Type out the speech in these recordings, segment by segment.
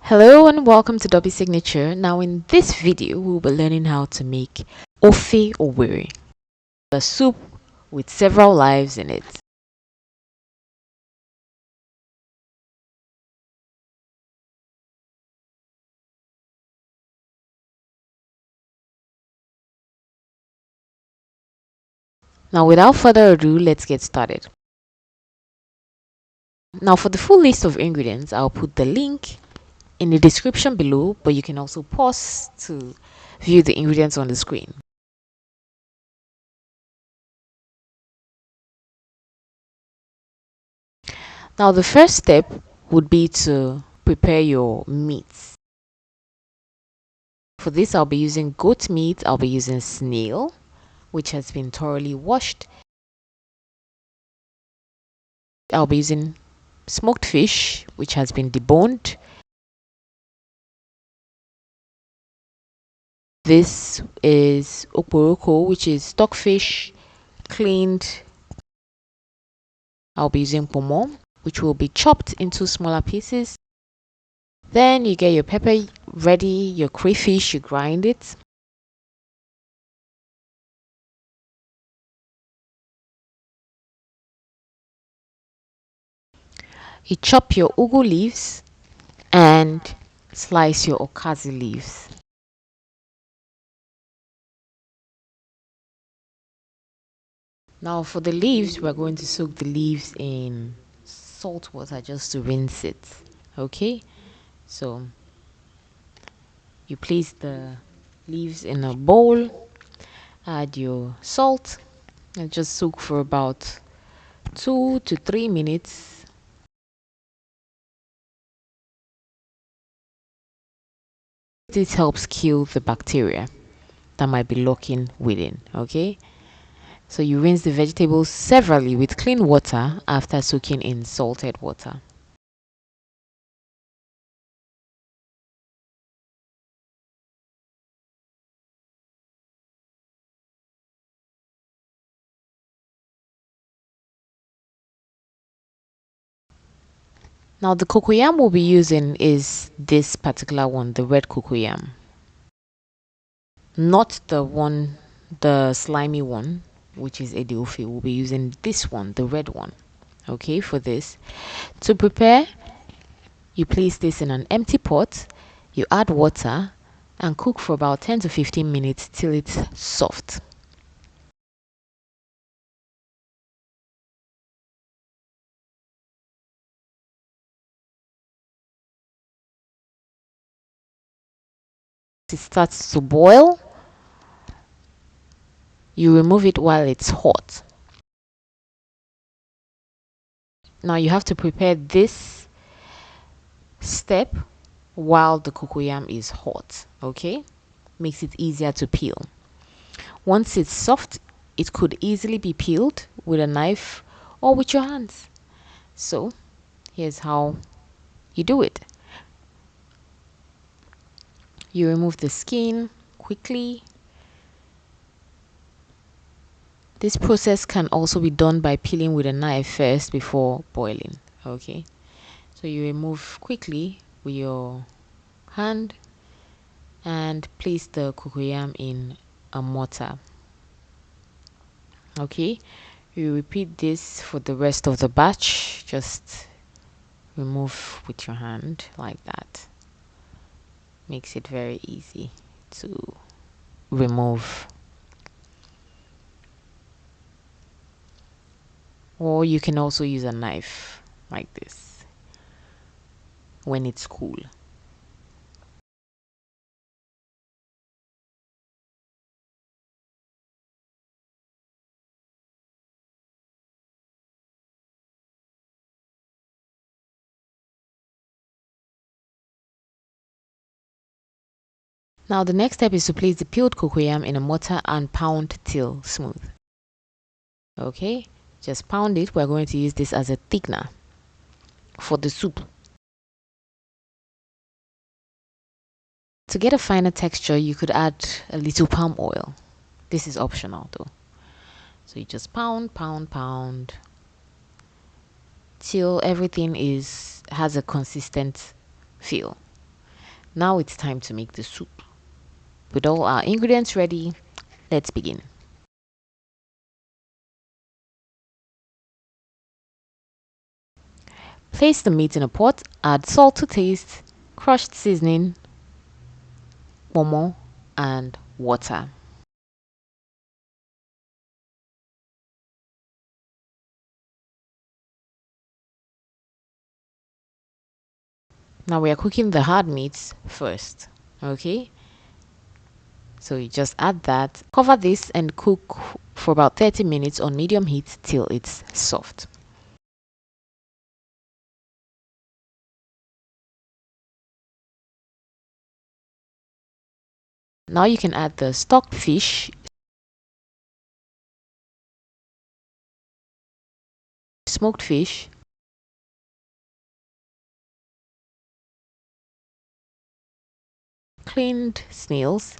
Hello and welcome to Dobby Signature. Now in this video we'll be learning how to make Ofe Owerri, a soup with several lives in it. Now without further ado, let's get started. Now for the full list of ingredients, I'll put the link in the description below, but you can also pause to view the ingredients on the screen. Now the first step would be to prepare your meats. For this I'll be using goat meat, I'll be using snail, which has been thoroughly washed. I'll be using smoked fish, which has been deboned. This is okporoko, which is stockfish cleaned. I'll be using pomo, which will be chopped into smaller pieces. Then you get your pepper ready, your crayfish, you grind it. You chop your ugu leaves and slice your okazi leaves. Now for the leaves, we're going to soak the leaves in salt water just to rinse it. Okay, so you place the leaves in a bowl, add your salt, and just soak for about 2 to 3 minutes. This helps kill the bacteria that might be lurking within. Okay, so you rinse the vegetables severally with clean water after soaking in salted water. Now the cocoyam we'll be using is this particular one, the red cocoyam, not the slimy one, which is ediofe. We'll be using this one, the red one. Okay, for this. To prepare, you place this in an empty pot, you add water and cook for about 10 to 15 minutes till it's soft. It starts to boil, you remove it while it's hot. Now you have to prepare this step while the cocoyam is hot. Okay, makes it easier to peel. Once it's soft, it could easily be peeled with a knife or with your hands. So here's how you do it. You remove the skin quickly. This process can also be done by peeling with a knife first before boiling. Okay, so you remove quickly with your hand and place the cocoyam in a mortar. Okay, you repeat this for the rest of the batch. Just remove with your hand like that. Makes it very easy to remove. Or you can also use a knife like this when it's cool. Now the next step is to place the peeled cocoyam in a mortar and pound till smooth. Okay, just pound it. We're going to use this as a thickener for the soup. To get a finer texture, you could add a little palm oil. This is optional though. So you just pound, pound, pound till everything has a consistent feel. Now it's time to make the soup. With all our ingredients ready, let's begin. Place the meat in a pot, add salt to taste, crushed seasoning, momo, and water. Now we are cooking the hard meats first. Okay, so you just add that, cover this, and cook for about 30 minutes on medium heat till it's soft. Now you can add the stockfish, smoked fish, cleaned snails,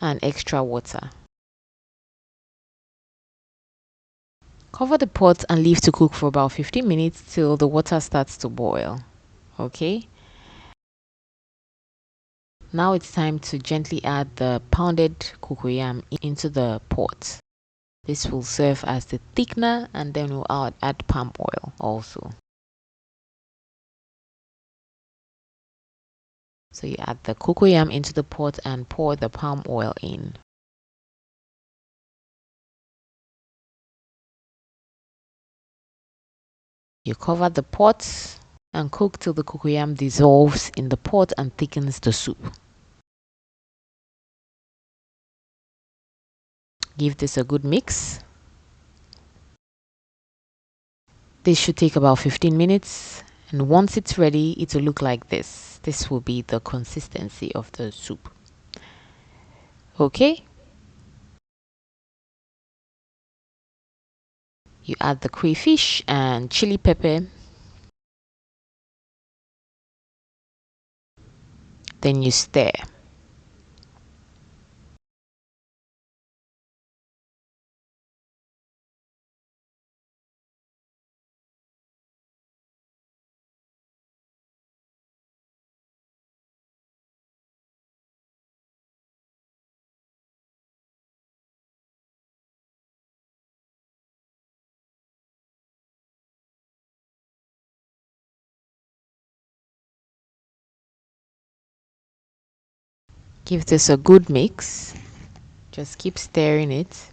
and extra water. Cover the pot and leave to cook for about 15 minutes till the water starts to boil. Okay, now it's time to gently add the pounded cocoyam into the pot. This will serve as the thickener, and then we'll add palm oil also. So you add the cocoyam into the pot and pour the palm oil in. You cover the pot and cook till the cocoyam dissolves in the pot and thickens the soup. Give this a good mix. This should take about 15 minutes, and once it's ready, it will look like this. This will be the consistency of the soup. Okay, you add the crayfish and chili pepper. Then you stir. Give this a good mix. Just keep stirring it.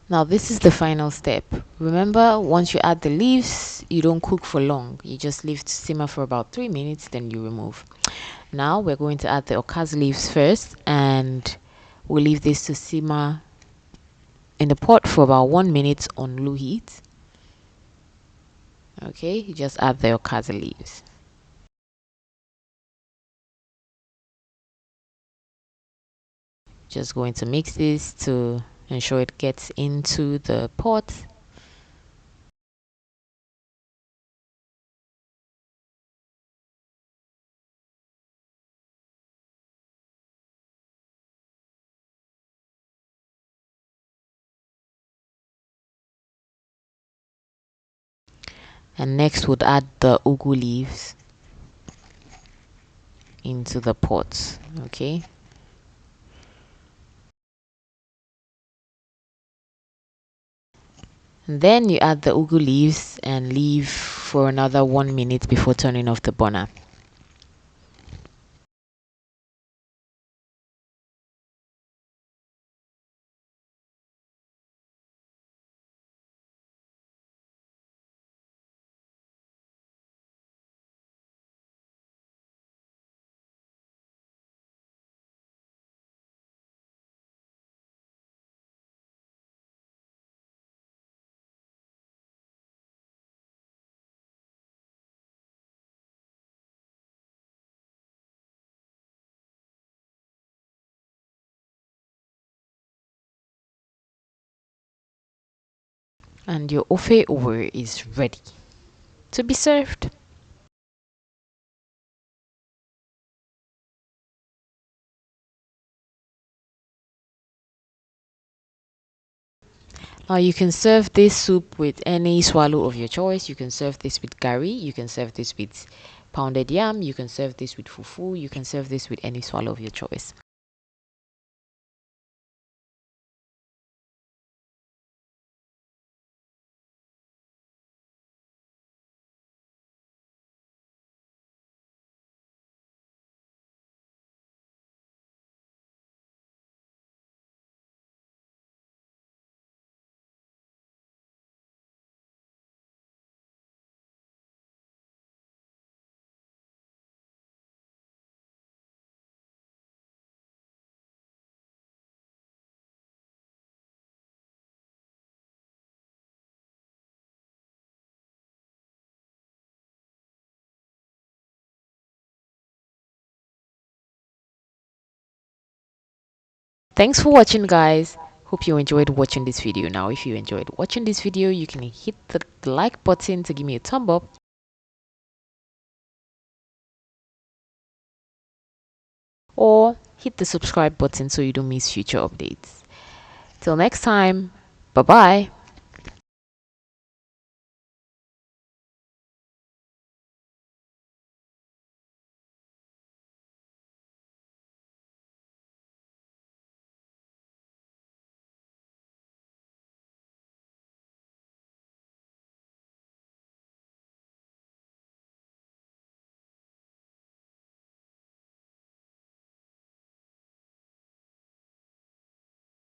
Now this is the final step. Remember, once you add the leaves, you don't cook for long. You just leave to simmer for about 3 minutes, then you remove. Now we're going to add the utazi leaves first, and we'll leave this to simmer in the pot for about 1 minute on low heat. Okay, you just add the utazi leaves. Just going to mix this to ensure it gets into the pot. And next would add the ugu leaves into the pot. Okay, and then you add the ugu leaves and leave for another 1 minute before turning off the burner. And your Ofe Owerri is ready to be served. Now you can serve this soup with any swallow of your choice. You can serve this with gari, you can serve this with pounded yam, you can serve this with fufu, you can serve this with any swallow of your choice. Thanks for watching, guys. Hope you enjoyed watching this video. Now if you enjoyed watching this video, you can hit the like button to give me a thumb up, or hit the subscribe button so you don't miss future updates. Till next time, bye bye.